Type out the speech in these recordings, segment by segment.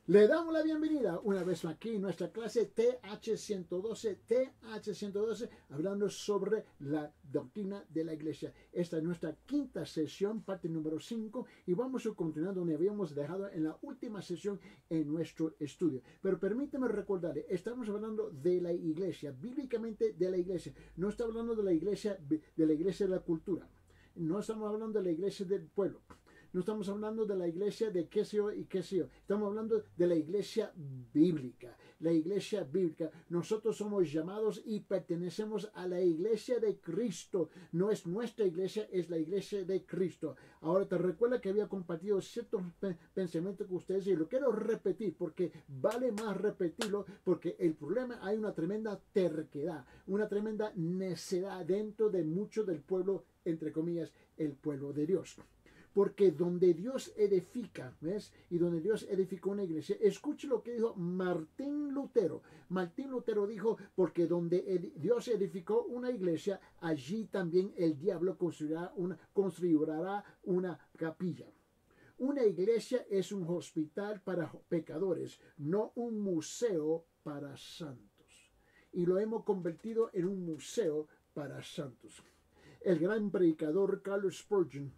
Le damos la bienvenida una vez aquí en nuestra clase TH112, hablando sobre la doctrina de la iglesia. Esta es nuestra quinta sesión, parte número 5, y vamos a continuar donde habíamos dejado en la última sesión en nuestro estudio. Pero permíteme recordarle, estamos hablando de la iglesia, bíblicamente de la iglesia. No estamos hablando de la iglesia de la cultura. No estamos hablando de la iglesia del pueblo. No estamos hablando de la iglesia de qué sé yo y qué sé yo. Estamos hablando de la iglesia bíblica. La iglesia bíblica. Nosotros somos llamados y pertenecemos a la iglesia de Cristo. No es nuestra iglesia, es la iglesia de Cristo. Ahora te recuerda que había compartido ciertos pensamientos con ustedes y lo quiero repetir porque vale más repetirlo, porque el problema, hay una tremenda terquedad, una tremenda necedad dentro de mucho del pueblo, entre comillas, el pueblo de Dios. Porque donde Dios edifica, ¿ves? Y donde Dios edificó una iglesia, escuche lo que dijo Martín Lutero. Martín Lutero dijo, porque donde Dios edificó una iglesia, allí también el diablo construirá una capilla. Una iglesia es un hospital para pecadores, no un museo para santos. Y lo hemos convertido en un museo para santos. El gran predicador Carlos Spurgeon,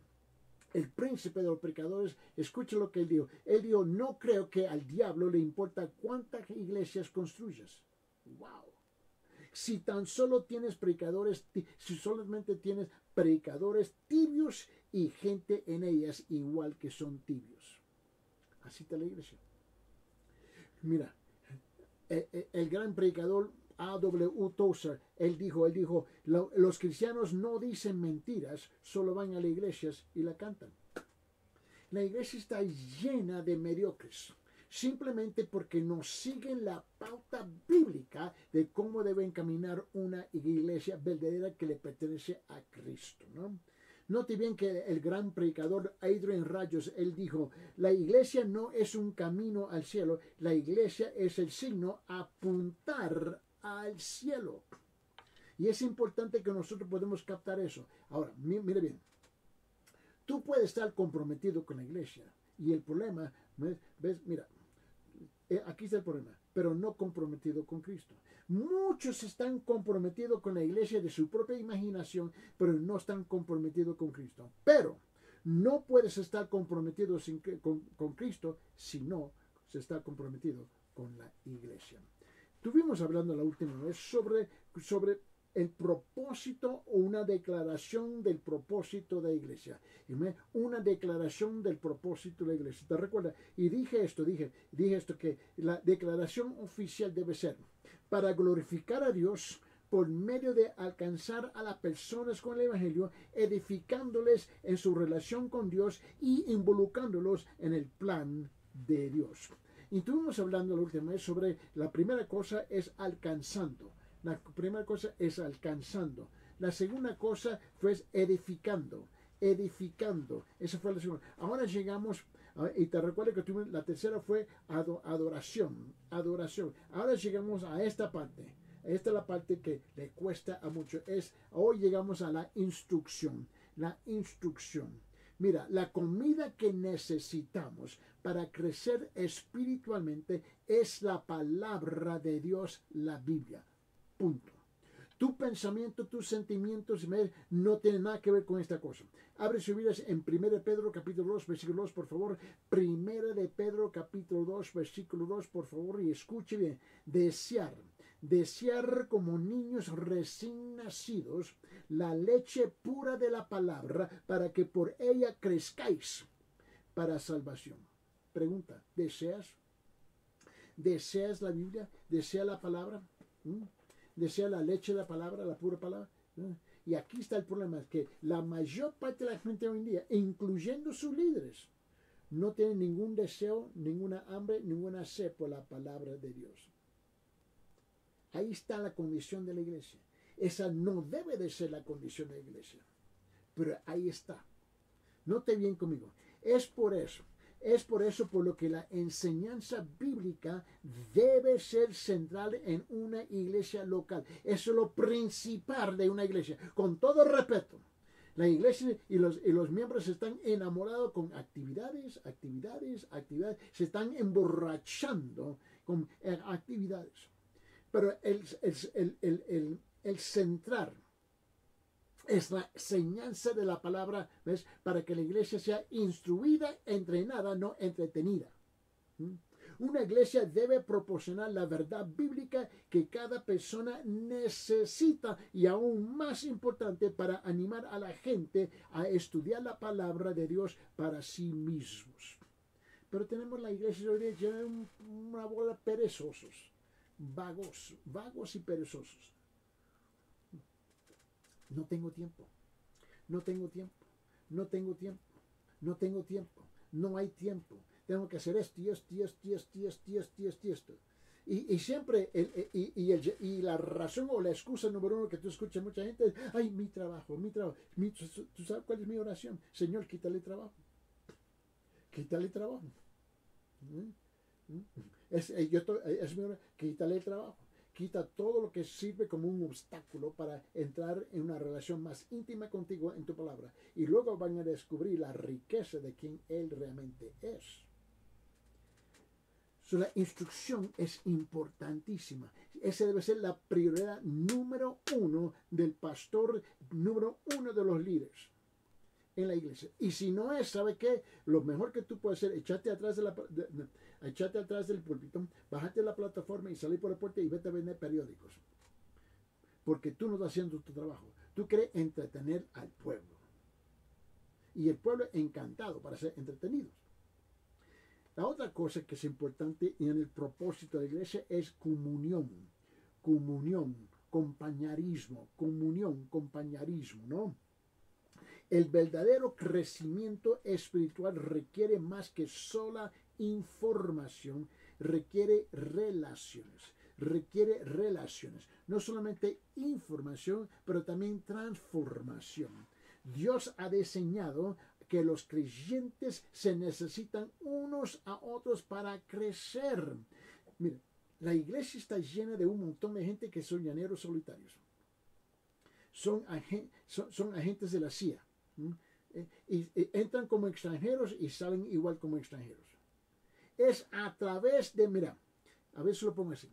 el príncipe de los predicadores, escucha lo que él dijo. Él dijo, no creo que al diablo le importa cuántas iglesias construyas. ¡Wow! Si tan solo tienes predicadores, si solamente tienes predicadores tibios y gente en ellas igual que son tibios. Así está la iglesia. Mira, el gran predicador A.W. Tozer, él dijo, los cristianos no dicen mentiras, solo van a las iglesias y la cantan. La iglesia está llena de mediocres, simplemente porque no siguen la pauta bíblica de cómo debe caminar una iglesia verdadera que le pertenece a Cristo, ¿no? Note bien que el gran predicador Adrian Rogers, él dijo, la iglesia no es un camino al cielo, la iglesia es el signo a apuntar al cielo. Y es importante que nosotros podamos captar eso. Ahora, mire bien, tú puedes estar comprometido con la iglesia y el problema, ¿ves? Mira, aquí está el problema, pero no comprometido con Cristo. Muchos están comprometidos con la iglesia de su propia imaginación, pero no están comprometidos con Cristo. Pero no puedes estar comprometido con Cristo si no se está comprometido con la iglesia. Estuvimos hablando la última vez sobre el propósito o una declaración del propósito de la iglesia. Una declaración del propósito de la iglesia. ¿Te recuerdas? Y dije esto, que la declaración oficial debe ser para glorificar a Dios por medio de alcanzar a las personas con el Evangelio, edificándoles en su relación con Dios y involucrándolos en el plan de Dios. Y estuvimos hablando la última vez sobre la primera cosa es alcanzando. La primera cosa es alcanzando. La segunda cosa fue edificando. Edificando. Esa fue la segunda. Ahora llegamos, y te recuerdo que la tercera fue adoración. Adoración. Ahora llegamos a esta parte. Esta es la parte que le cuesta a muchos. Hoy llegamos a la instrucción. La instrucción. Mira, la comida que necesitamos para crecer espiritualmente es la palabra de Dios, la Biblia. Punto. Tu pensamiento, tus sentimientos no tienen nada que ver con esta cosa. Abre sus Biblias en 1 Pedro capítulo 2, versículo 2, por favor. 1 de Pedro capítulo 2, versículo 2, por favor, y escuche bien. Desear como niños recién nacidos la leche pura de la palabra para que por ella crezcáis para salvación. Pregunta, ¿deseas? ¿Deseas la Biblia? ¿Deseas la palabra? ¿Desea la leche de la palabra, la pura palabra? Y aquí está el problema, es que la mayor parte de la gente hoy en día, incluyendo sus líderes, no tienen ningún deseo, ninguna hambre, ninguna sed por la palabra de Dios. Ahí está la condición de la iglesia. Esa no debe de ser la condición de la iglesia, pero ahí está. Note bien conmigo, es por eso por lo que la enseñanza bíblica debe ser central en una iglesia local. Eso es lo principal de una iglesia. Con todo respeto, La iglesia y los miembros están enamorados con actividades, se están emborrachando con actividades. Pero el centrar es la enseñanza de la palabra, ¿ves? Para que la iglesia sea instruida, entrenada, no entretenida. Una iglesia debe proporcionar la verdad bíblica que cada persona necesita y aún más importante para animar a la gente a estudiar la palabra de Dios para sí mismos. Pero tenemos la iglesia hoy llena de una bola de perezosos, vagos y perezosos. No tengo tiempo, no tengo tiempo, no tengo tiempo, no tengo tiempo, no hay tiempo. Tengo que hacer esto y esto y esto y esto y esto y esto y esto y esto. Y siempre, y la razón o la excusa número uno que tú escuchas mucha gente es, ay, mi trabajo. ¿Tú sabes cuál es mi oración? Señor, quítale trabajo. Quítale trabajo. Es mi oración, quítale trabajo. Quita todo lo que sirve como un obstáculo para entrar en una relación más íntima contigo en tu palabra. Y luego van a descubrir la riqueza de quien Él realmente es. So, la instrucción es importantísima. Esa debe ser la prioridad número uno del pastor, número uno de los líderes en la iglesia. Y si no es, ¿sabe qué? Lo mejor que tú puedes hacer, echarte atrás del púlpito, bajarte de la plataforma y salir por la puerta y vete a vender periódicos. Porque tú no estás haciendo tu trabajo. Tú quieres entretener al pueblo. Y el pueblo encantado para ser entretenidos. La otra cosa que es importante en el propósito de la iglesia es comunión, compañerismo, ¿no? El verdadero crecimiento espiritual requiere más que sola información, requiere relaciones. No solamente información, pero también transformación. Dios ha diseñado que los creyentes se necesitan unos a otros para crecer. Mire, la iglesia está llena de un montón de gente que son llaneros solitarios. Son agentes de la CIA. Y entran como extranjeros y salen igual como extranjeros. Es a través de, mira, a ver si lo pongo así.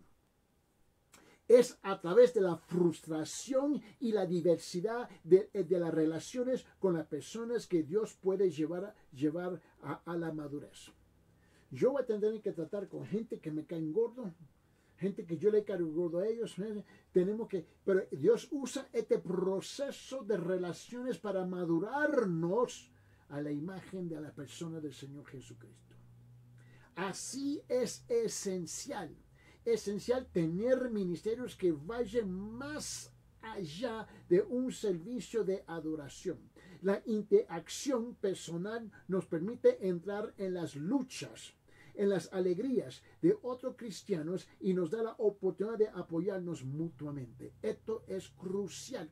Es a través de la frustración y la diversidad de las relaciones con las personas que Dios puede llevar a la madurez. Yo voy a tener que tratar con gente que me caen gordo, gente que yo le caigo gordo a ellos. Pero Dios usa este proceso de relaciones para madurarnos a la imagen de la persona del Señor Jesucristo. Así es esencial tener ministerios que vayan más allá de un servicio de adoración. La interacción personal nos permite entrar en las luchas, en las alegrías de otros cristianos y nos da la oportunidad de apoyarnos mutuamente. Esto es crucial.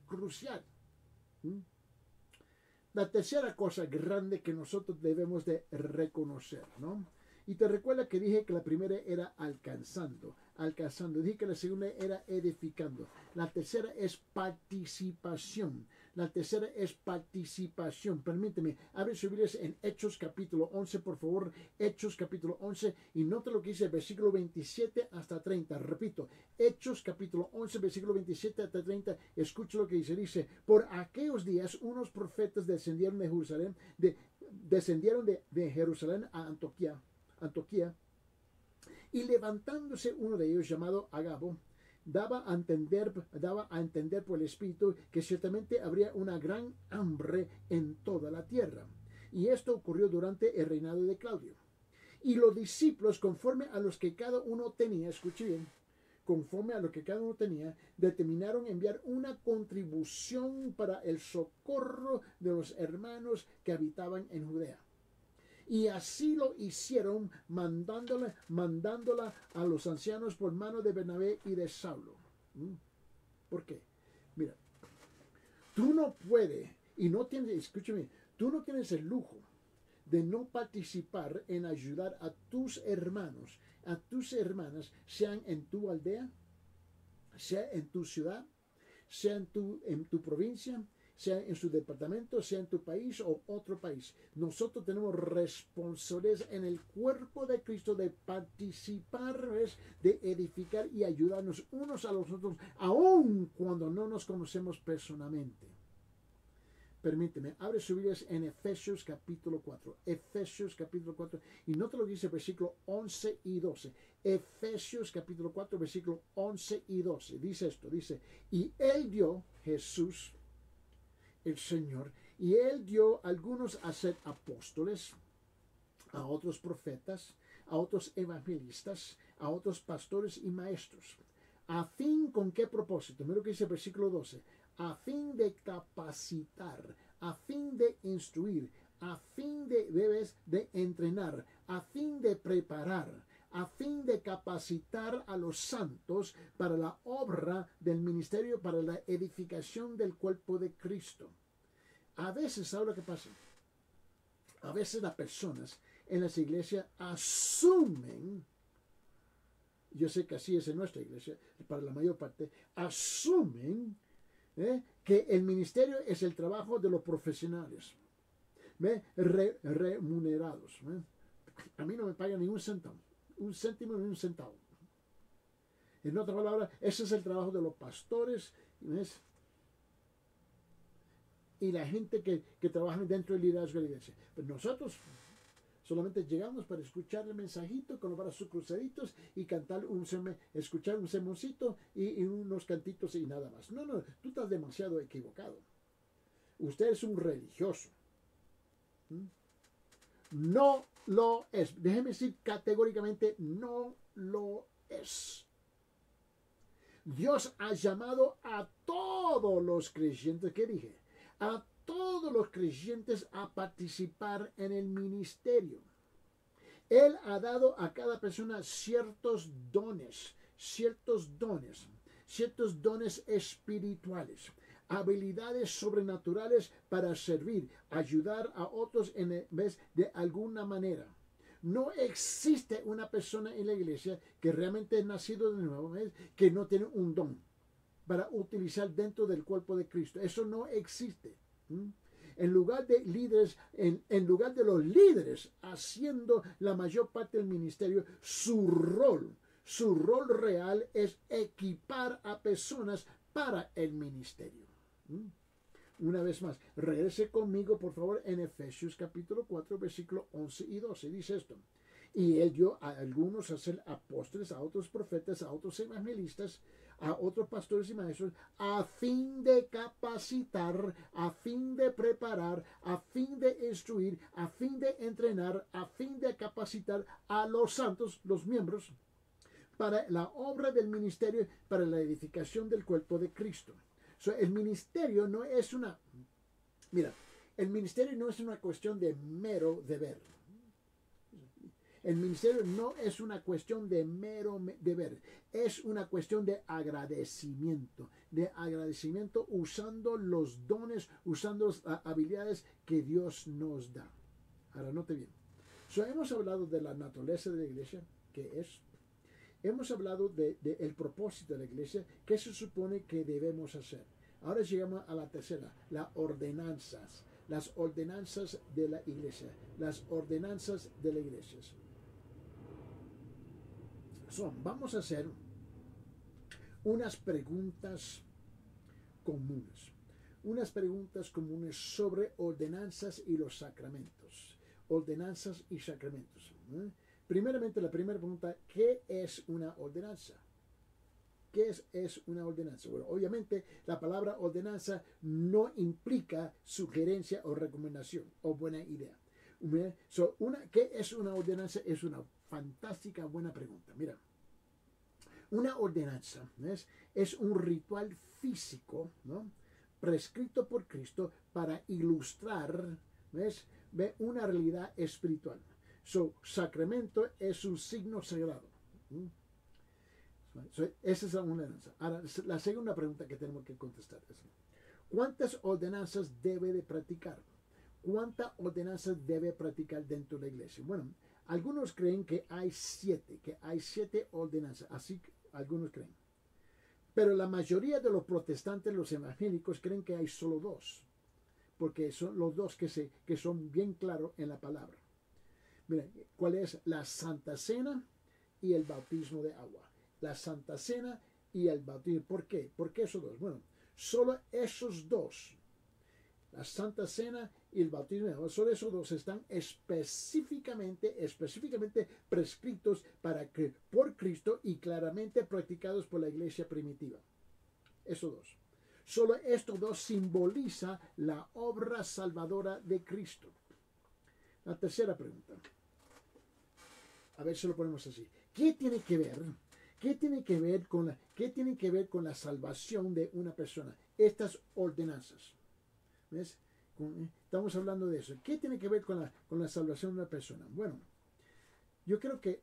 La tercera cosa grande que nosotros debemos de reconocer, ¿no? Y te recuerda que dije que la primera era alcanzando. Dije que la segunda era edificando. La tercera es participación. Permíteme, abre su Biblia en Hechos capítulo 11, por favor. Hechos capítulo 11. Y nota lo que dice versículo 27 hasta 30. Repito, Hechos capítulo 11, versículo 27 hasta 30. Escucha lo que dice. Dice, por aquellos días unos profetas descendieron de Jerusalén a Antioquía. Y levantándose uno de ellos llamado Agabo, daba a entender por el Espíritu que ciertamente habría una gran hambre en toda la tierra. Y esto ocurrió durante el reinado de Claudio. Y los discípulos, conforme a los que cada uno tenía, escuchen bien, determinaron enviar una contribución para el socorro de los hermanos que habitaban en Judea. Y así lo hicieron, mandándola a los ancianos por mano de Bernabé y de Saulo. ¿Por qué? Mira, tú no puedes, escúchame, tú no tienes el lujo de no participar en ayudar a tus hermanos, a tus hermanas, sean en tu aldea, sea en tu ciudad, sea en tu provincia, sea en su departamento, sea en tu país o otro país. Nosotros tenemos responsabilidades en el cuerpo de Cristo de participar, ¿ves? De edificar y ayudarnos unos a los otros, aun cuando no nos conocemos personalmente. Permíteme, abre su Biblia en Efesios capítulo 4. Efesios capítulo 4. Y no te lo dice versículo 11 y 12. Efesios capítulo 4, versículo 11 y 12. Dice esto, dice, y Él dio, Jesús, el Señor, y Él dio a algunos a ser apóstoles, a otros profetas, a otros evangelistas, a otros pastores y maestros. ¿A fin con qué propósito? Mira lo que dice el versículo 12. A fin de capacitar, a fin de instruir, a fin de entrenar, a fin de preparar, a fin de capacitar a los santos para la obra del ministerio, para la edificación del cuerpo de Cristo. A veces, ¿sabes lo que pasa? A veces las personas en las iglesias asumen, yo sé que así es en nuestra iglesia, para la mayor parte, asumen que el ministerio es el trabajo de los profesionales, remunerados. A mí no me pagan ni un centavo, un céntimo ni un centavo. En otras palabras, ese es el trabajo de los pastores, ¿ves? Y la gente que trabaja dentro del liderazgo de la iglesia. Pero nosotros solamente llegamos para escuchar el mensajito con los brazos cruzaditos y cantar escuchar un sermoncito y unos cantitos y nada más. No, tú estás demasiado equivocado. Usted es un religioso. No lo es. Déjeme decir categóricamente, no lo es. Dios ha llamado a todos los creyentes, ¿qué dije? A todos los creyentes a participar en el ministerio. Él ha dado a cada persona ciertos dones espirituales, habilidades sobrenaturales para servir, ayudar a otros en vez de alguna manera. No existe una persona en la iglesia que realmente es nacido de nuevo, ¿ves? Que no tiene un don para utilizar dentro del cuerpo de Cristo. Eso no existe. En lugar de líderes, en lugar de los líderes haciendo la mayor parte del ministerio, su rol real es equipar a personas para el ministerio. Una vez más, regrese conmigo por favor en Efesios capítulo 4, versículo 11 y 12. Dice esto. Y Él dio a algunos a ser apóstoles, a otros profetas, a otros evangelistas, a otros pastores y maestros, a fin de capacitar, a fin de preparar, a fin de instruir, a fin de entrenar, a fin de capacitar a los santos, los miembros, para la obra del ministerio, para la edificación del cuerpo de Cristo. El ministerio no es una... Mira, el ministerio no es una cuestión de mero deber. El ministerio no es una cuestión de mero deber, es una cuestión de agradecimiento usando los dones, usando las habilidades que Dios nos da. Ahora, note bien. Hemos hablado de la naturaleza de la iglesia, que es. Hemos hablado del propósito de la iglesia, que se supone que debemos hacer. Ahora llegamos a la tercera, las ordenanzas de la iglesia, las ordenanzas de la iglesia. Vamos a hacer unas preguntas comunes sobre ordenanzas y los sacramentos. Ordenanzas y sacramentos. Primeramente, la primera pregunta, ¿qué es una ordenanza? ¿Qué es una ordenanza? Bueno, obviamente la palabra ordenanza no implica sugerencia o recomendación o buena idea. ¿Qué es una ordenanza? Es una fantástica, buena pregunta. Mira, una ordenanza es un ritual físico, ¿no?, prescrito por Cristo para ilustrar una realidad espiritual. Sacramento es un signo sagrado. Esa es la ordenanza. Ahora, la segunda pregunta que tenemos que contestar es: ¿cuántas ordenanzas debe de practicar? ¿Cuántas ordenanzas debe practicar dentro de la iglesia? Bueno, algunos creen que hay 7 ordenanzas, así que algunos creen. Pero la mayoría de los protestantes, los evangélicos, creen que hay solo 2. porque son los dos que son bien claros en la palabra. Mira, ¿cuál es la Santa Cena y el bautismo de agua? La Santa Cena y el bautismo. ¿Por qué? ¿Por qué esos dos? Bueno, solo esos dos, la Santa Cena y el bautismo de agua, solo esos dos están específicamente prescritos por Cristo y claramente practicados por la iglesia primitiva. Esos dos. Solo estos dos simboliza la obra salvadora de Cristo. La tercera pregunta. A ver si lo ponemos así. ¿Qué tiene que ver? ¿Qué tiene que ver con la salvación de una persona? Estas ordenanzas. ¿Ves? Estamos hablando de eso. ¿Qué tiene que ver con la salvación de una persona? Bueno, yo creo que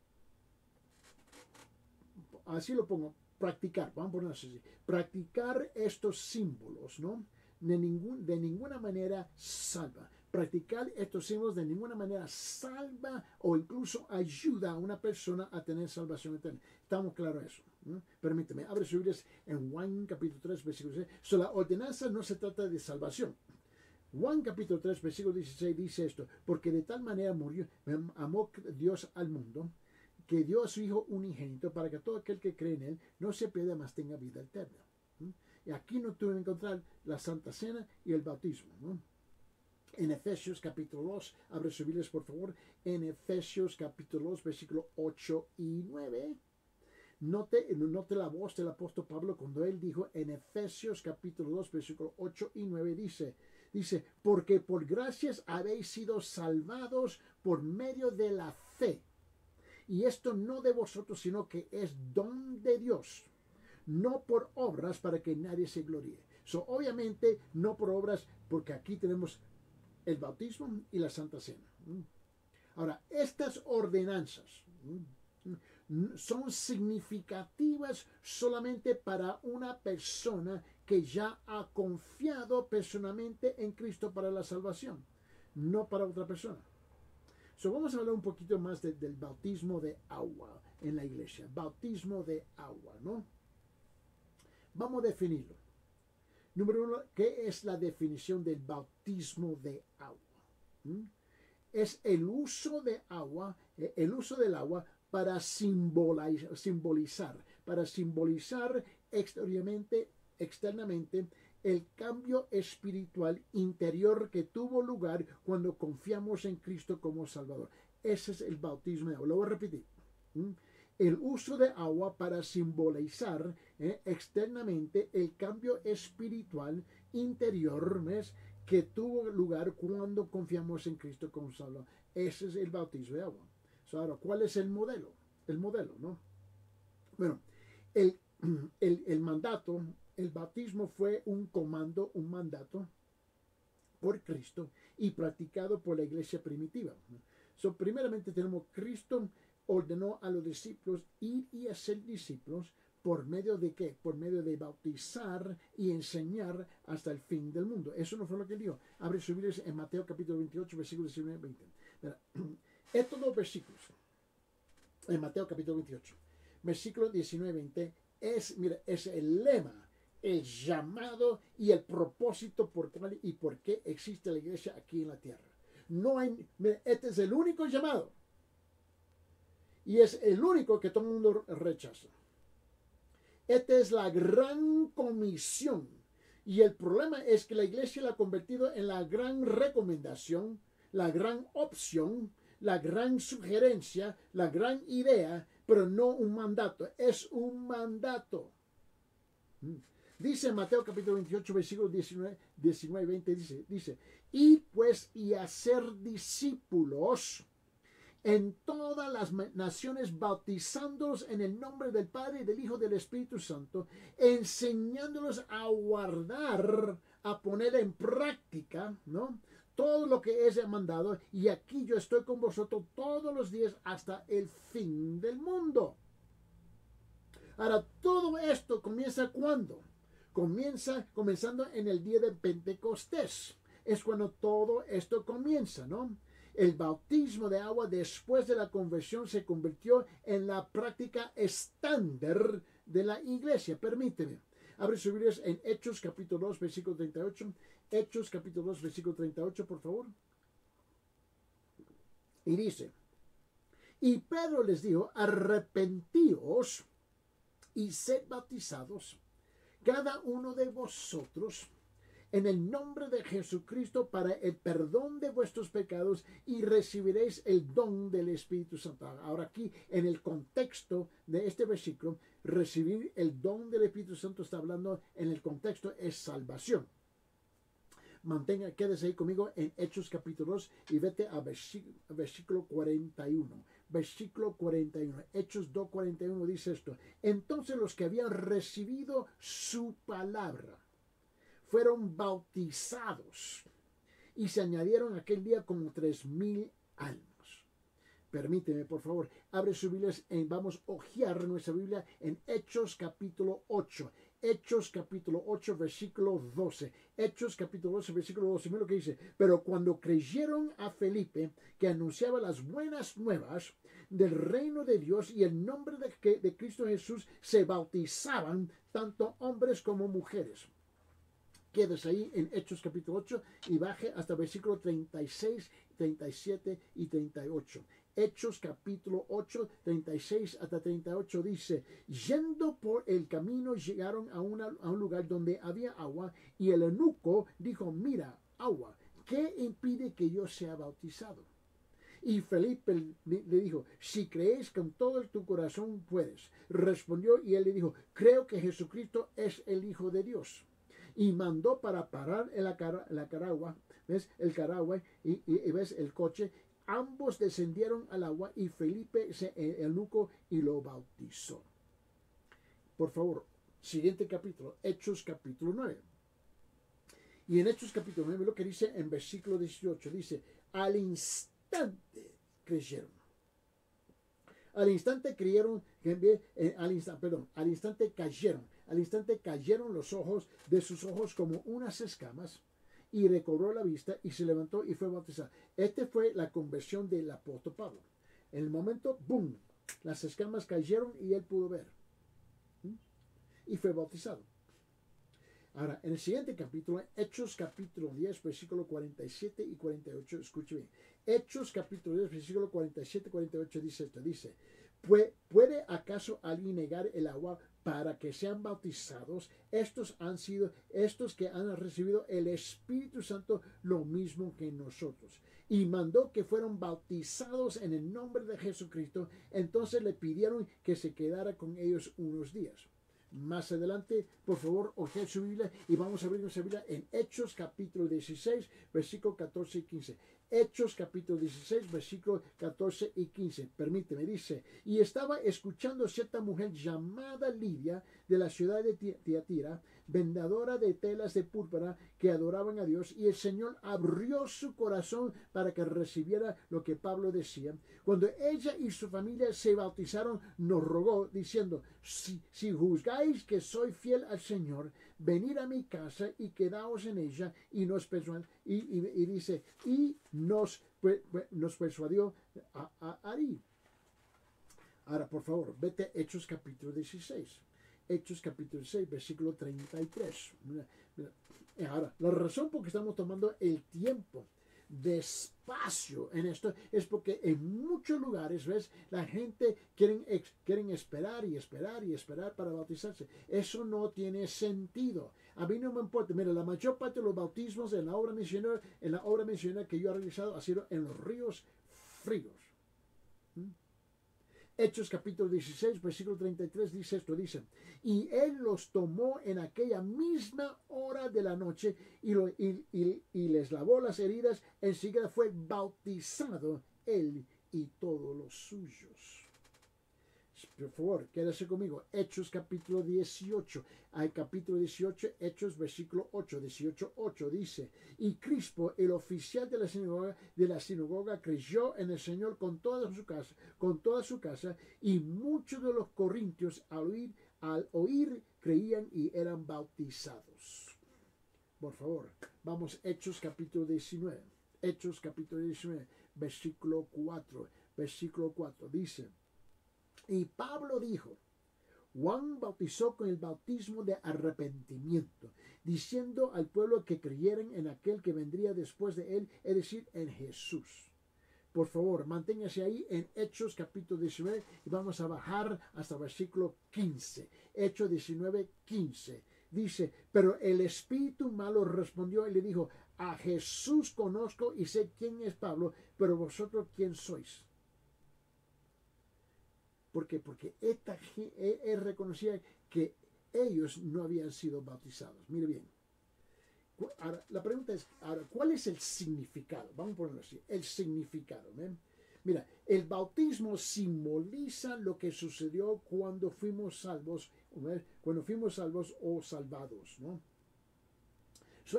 así lo pongo. Practicar, vamos a ponerlo así. Practicar estos símbolos, ¿no? De ninguna manera salva. Practicar estos símbolos de ninguna manera salva o incluso ayuda a una persona a tener salvación eterna. Estamos claros eso, ¿no? Permíteme, abre su Biblia en Juan capítulo 3, versículo 6. So, la ordenanza no se trata de salvación. Juan capítulo 3, versículo 16 dice esto: porque de tal manera amó Dios al mundo, que dio a su Hijo unigénito para que todo aquel que cree en Él no se pierda, mas tenga vida eterna. Y aquí no tuve que encontrar la Santa Cena y el bautismo, ¿no? En Efesios capítulo 2, abre sus Biblias por favor, en Efesios capítulo 2, versículo 8 y 9. Note la voz del apóstol Pablo cuando él dijo en Efesios capítulo 2, versículo 8 y 9, dice, porque por gracias habéis sido salvados por medio de la fe. Y esto no de vosotros, sino que es don de Dios, no por obras para que nadie se gloríe. Obviamente, no por obras, porque aquí tenemos el bautismo y la Santa Cena. Ahora, estas ordenanzas son significativas solamente para una persona que ya ha confiado personalmente en Cristo para la salvación, no para otra persona. Vamos a hablar un poquito más del bautismo de agua en la iglesia. Bautismo de agua, ¿no? Vamos a definirlo. Número uno, ¿qué es la definición del bautismo de agua? Es el uso de agua, el uso del agua para simbolizar externamente el cambio espiritual interior que tuvo lugar cuando confiamos en Cristo como Salvador. Ese es el bautismo de agua. Lo voy a repetir. El uso de agua para simbolizar externamente el cambio espiritual interior, ¿ves?, que tuvo lugar cuando confiamos en Cristo como Salvador. Ese es el bautismo de agua. Ahora, ¿cuál es el modelo? El modelo, ¿no? Bueno, el mandato, el bautismo fue un mandato por Cristo y practicado por la iglesia primitiva. Primeramente tenemos Cristo ordenó a los discípulos ir y hacer discípulos. ¿Por medio de qué? Por medio de bautizar y enseñar hasta el fin del mundo. Eso no fue lo que él dijo. Abre sus Biblias en Mateo capítulo 28, versículos 19 y 20. Mira, estos dos versículos, en Mateo capítulo 28, versículos 19 y 20, es el lema, el llamado y el propósito por cuál y por qué existe la iglesia aquí en la tierra. Este es el único llamado. Y es el único que todo el mundo rechaza. Esta es la gran comisión. Y el problema es que la iglesia la ha convertido en la gran recomendación, la gran opción, la gran sugerencia, la gran idea, pero no un mandato. Es un mandato. Dice en Mateo capítulo 28, versículos 19 y 20, dice, id pues y hacer discípulos en todas las naciones, bautizándolos en el nombre del Padre, del Hijo y del Espíritu Santo, enseñándolos a guardar, a poner en práctica, ¿no?, todo lo que es mandado. Y aquí yo estoy con vosotros todos los días hasta el fin del mundo. Ahora, todo esto comienza ¿cuándo? Comenzando en el día de Pentecostés. Es cuando todo esto comienza, ¿no? El bautismo de agua después de la conversión se convirtió en la práctica estándar de la iglesia. Permíteme. Abre sus Biblias en Hechos capítulo 2, versículo 38. Hechos capítulo 2, versículo 38, por favor. Y dice, y Pedro les dijo, arrepentíos y sed bautizados, cada uno de vosotros, en el nombre de Jesucristo para el perdón de vuestros pecados y recibiréis el don del Espíritu Santo. Ahora aquí, en el contexto de este versículo, recibir el don del Espíritu Santo está hablando en el contexto es salvación. Quédese ahí conmigo en Hechos capítulo 2 y vete a versículo 41. Versículo 41. Hechos 2:41 dice esto. Entonces los que habían recibido su palabra fueron bautizados y se añadieron aquel día como 3,000 almas. Permíteme, por favor, abre su Biblia, vamos a hojear nuestra Biblia en Hechos capítulo 8. Hechos capítulo 8, versículo 12. Hechos capítulo 12, versículo 12. Mira lo que dice. Pero cuando creyeron a Felipe, que anunciaba las buenas nuevas del reino de Dios y el nombre de Cristo Jesús, se bautizaban tanto hombres como mujeres. Quédese ahí en Hechos capítulo 8 y baje hasta versículo 36, 37 y 38. Hechos capítulo 8, 36 hasta 38 dice, yendo por el camino llegaron a un lugar donde había agua y el eunuco dijo, mira, agua, ¿qué impide que yo sea bautizado? Y Felipe le dijo, si crees con todo tu corazón puedes. Respondió y él le dijo, creo que Jesucristo es el Hijo de Dios. Y mandó para parar la caragua, ¿ves? El caragua y ves el coche. Ambos descendieron al agua y Felipe el eunuco y lo bautizó. Por favor, siguiente capítulo, Hechos capítulo 9. Y en Hechos capítulo 9 lo que dice en versículo 18, dice, al instante creyeron. Al instante creyeron, al instante cayeron. Al instante cayeron los ojos de sus ojos como unas escamas y recobró la vista y se levantó y fue bautizado. Esta fue la conversión del apóstol Pablo. En el momento, ¡boom!, las escamas cayeron y él pudo ver. Y fue bautizado. Ahora, en el siguiente capítulo, Hechos capítulo 10, versículo 47 y 48, escuche bien. Hechos capítulo 10, versículo 47 y 48 dice esto, dice, ¿puede acaso alguien negar el agua para que sean bautizados? Estos que han recibido el Espíritu Santo lo mismo que nosotros. Y mandó que fueron bautizados en el nombre de Jesucristo. Entonces le pidieron que se quedara con ellos unos días. Más adelante, por favor, ojee su Biblia y vamos a abrir nuestra Biblia en Hechos capítulo 16, versículo 14 y 15. Hechos capítulo 16, versículo 14 y 15. Permíteme, dice, y estaba escuchando cierta mujer llamada Lidia de la ciudad de Tiatira, vendedora de telas de púrpura, que adoraban a Dios, y el Señor abrió su corazón para que recibiera lo que Pablo decía. Cuando ella y su familia se bautizaron, nos rogó, diciendo, si juzgáis que soy fiel al Señor, venid a mi casa y quedaos en ella, y nos persuadió, nos persuadió a ir. Ahora, por favor, vete a Hechos capítulo 16. Hechos capítulo 6, versículo 33. Ahora, la razón por que estamos tomando el tiempo despacio en esto es porque en muchos lugares, ¿ves?, la gente quieren esperar y esperar y esperar para bautizarse. Eso no tiene sentido. A mí no me importa. Mira, la mayor parte de los bautismos en la obra misionera que yo he realizado ha sido en los ríos fríos. Hechos capítulo 16, versículo 33 dice esto, dice, y él los tomó en aquella misma hora de la noche y les lavó las heridas, enseguida fue bautizado él y todos los suyos. Por favor, quédese conmigo. Hechos capítulo 18. Al capítulo 18, Hechos versículo 8, 18:8 dice, y Crispo, el oficial de la sinagoga, creyó en el Señor con toda su casa, y muchos de los corintios al oír creían y eran bautizados. Por favor, vamos Hechos capítulo 19. Hechos capítulo 19, versículo 4. Versículo 4 dice, y Pablo dijo, Juan bautizó con el bautismo de arrepentimiento, diciendo al pueblo que creyeran en aquel que vendría después de él, es decir, en Jesús. Por favor, manténgase ahí en Hechos capítulo 19 y vamos a bajar hasta el versículo 15. Hechos 19, 15. Dice, pero el espíritu malo respondió y le dijo, a Jesús conozco y sé quién es Pablo, pero vosotros quién sois. ¿Por qué? Porque él reconocía que ellos no habían sido bautizados. Mire bien. Ahora, la pregunta es, ahora, ¿cuál es el significado? Vamos a ponerlo así, el significado. ¿Ven? Mira, el bautismo simboliza lo que sucedió cuando fuimos salvos, o salvados, ¿no?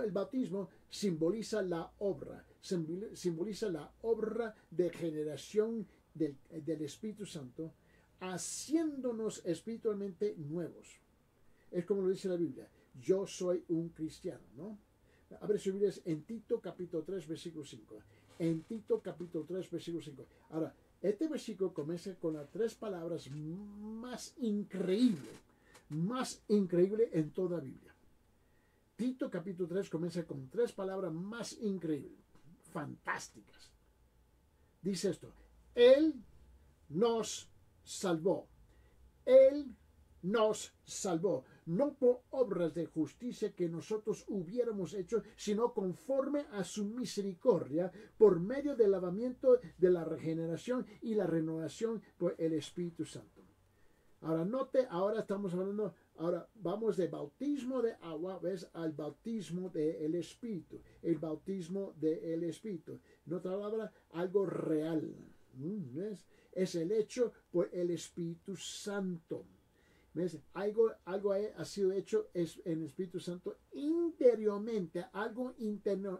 El bautismo simboliza la obra, simboliza la obra de generación del Espíritu Santo, haciéndonos espiritualmente nuevos. Es como lo dice la Biblia, yo soy un cristiano, ¿no? Abre su Biblia en Tito capítulo 3, versículo 5. En Tito capítulo 3, versículo 5. Ahora, este versículo comienza con las tres palabras más increíbles en toda la Biblia. Tito capítulo 3 comienza con tres palabras más increíbles, fantásticas. Dice esto, Él nos salvó. Él nos salvó, no por obras de justicia que nosotros hubiéramos hecho, sino conforme a su misericordia, por medio del lavamiento de la regeneración y la renovación por el Espíritu Santo. Ahora note, ahora estamos hablando, ahora vamos de bautismo de agua, ¿ves? Al bautismo del Espíritu, el bautismo del Espíritu. En otra palabra, algo real, ¿ves? Es el hecho por el Espíritu Santo. ¿Ves? Algo ha sido hecho en el Espíritu Santo interiormente, algo interno,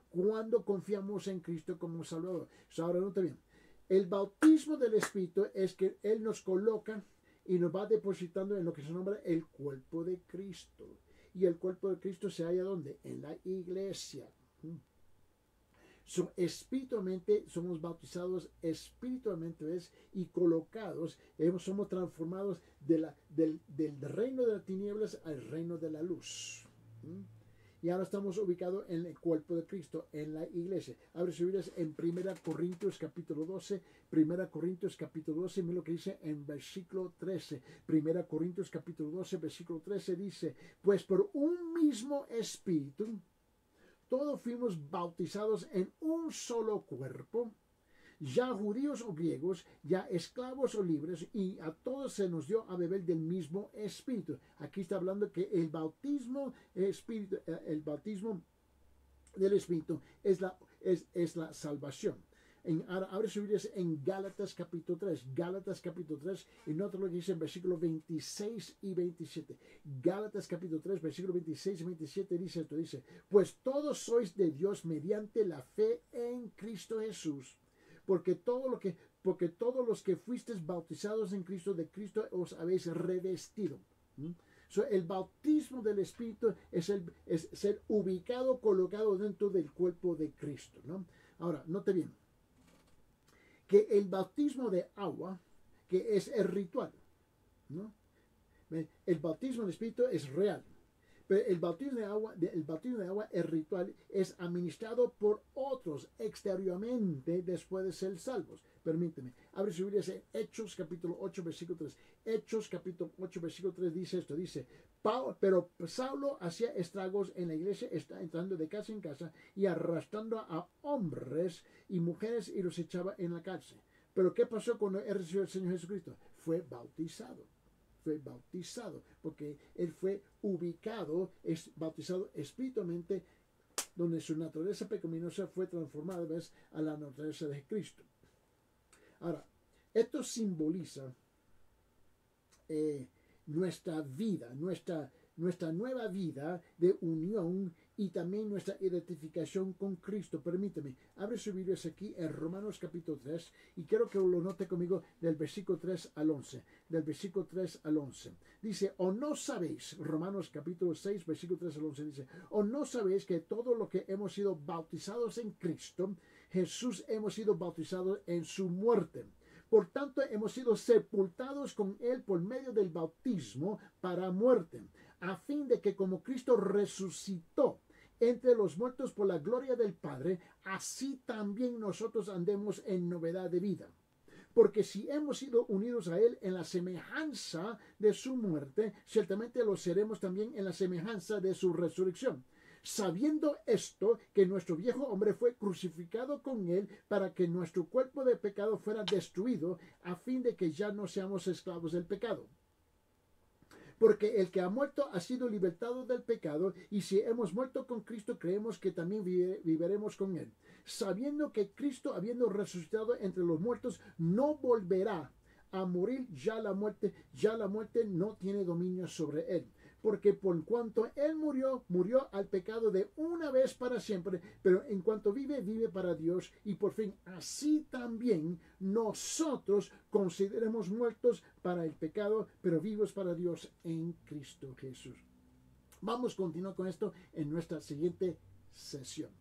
cuando confiamos en Cristo como Salvador. Ahora nota bien, el bautismo del Espíritu es que Él nos coloca y nos va depositando en lo que se nombra el cuerpo de Cristo. Y el cuerpo de Cristo se halla ¿dónde? En la iglesia. Espiritualmente somos bautizados espiritualmente, ¿ves? Y colocados, somos transformados del reino de las tinieblas al reino de la luz. Y ahora estamos ubicados en el cuerpo de Cristo, en la iglesia. Abre sus Biblias en 1 Corintios capítulo 12, 1 Corintios capítulo 12, mira lo que dice en versículo 13. 1 Corintios capítulo 12, versículo 13 dice, pues por un mismo espíritu, todos fuimos bautizados en un solo cuerpo, ya judíos o griegos, ya esclavos o libres, y a todos se nos dio a beber del mismo espíritu. Aquí está hablando que el bautismo del espíritu es la salvación. Abre su Biblia en Gálatas capítulo 3. Gálatas capítulo 3. Y nota lo que dice en versículos 26 y 27. Gálatas capítulo 3, versículos 26 y 27 dice esto. Dice, pues todos sois de Dios mediante la fe en Cristo Jesús. Porque todos los que fuisteis bautizados en Cristo, de Cristo os habéis revestido. El bautismo del Espíritu es ser ubicado, colocado dentro del cuerpo de Cristo, ¿no? Ahora, note bien que el bautismo de agua, que es el ritual, ¿no? El bautismo del Espíritu es real, pero el bautismo de agua, el ritual, es administrado por otros exteriormente después de ser salvos. Permíteme, abre su Biblia en Hechos capítulo 8, versículo 3. Hechos capítulo 8, versículo 3 dice esto, dice, pero Saulo hacía estragos en la iglesia, está entrando de casa en casa y arrastrando a hombres y mujeres y los echaba en la cárcel. Pero ¿qué pasó cuando él recibió al Señor Jesucristo? Fue bautizado, porque él fue ubicado, bautizado espiritualmente, donde su naturaleza pecaminosa fue transformada, ¿ves?, a la naturaleza de Cristo. Ahora, esto simboliza nuestra vida, nuestra nueva vida de unión y también nuestra identificación con Cristo. Permíteme, abre su Biblia aquí en Romanos capítulo 3 y quiero que lo note conmigo del versículo 3 al 11. Del versículo 3 al 11. Dice, o no sabéis, Romanos capítulo 6, versículo 3 al 11 dice, o no sabéis que todo lo que hemos sido bautizados en Cristo, Jesús hemos sido bautizados en su muerte. Por tanto, hemos sido sepultados con Él por medio del bautismo para muerte, a fin de que como Cristo resucitó entre los muertos por la gloria del Padre, así también nosotros andemos en novedad de vida. Porque si hemos sido unidos a Él en la semejanza de su muerte, ciertamente lo seremos también en la semejanza de su resurrección. Sabiendo esto, que nuestro viejo hombre fue crucificado con Él para que nuestro cuerpo de pecado fuera destruido, a fin de que ya no seamos esclavos del pecado. Porque el que ha muerto ha sido libertado del pecado, y si hemos muerto con Cristo, creemos que también viviremos con Él. Sabiendo que Cristo, habiendo resucitado entre los muertos, no volverá a morir, ya la muerte no tiene dominio sobre Él. Porque por cuanto Él murió al pecado de una vez para siempre, pero en cuanto vive para Dios, y por fin así también nosotros consideremos muertos para el pecado, pero vivos para Dios en Cristo Jesús. Vamos a continuar con esto en nuestra siguiente sesión.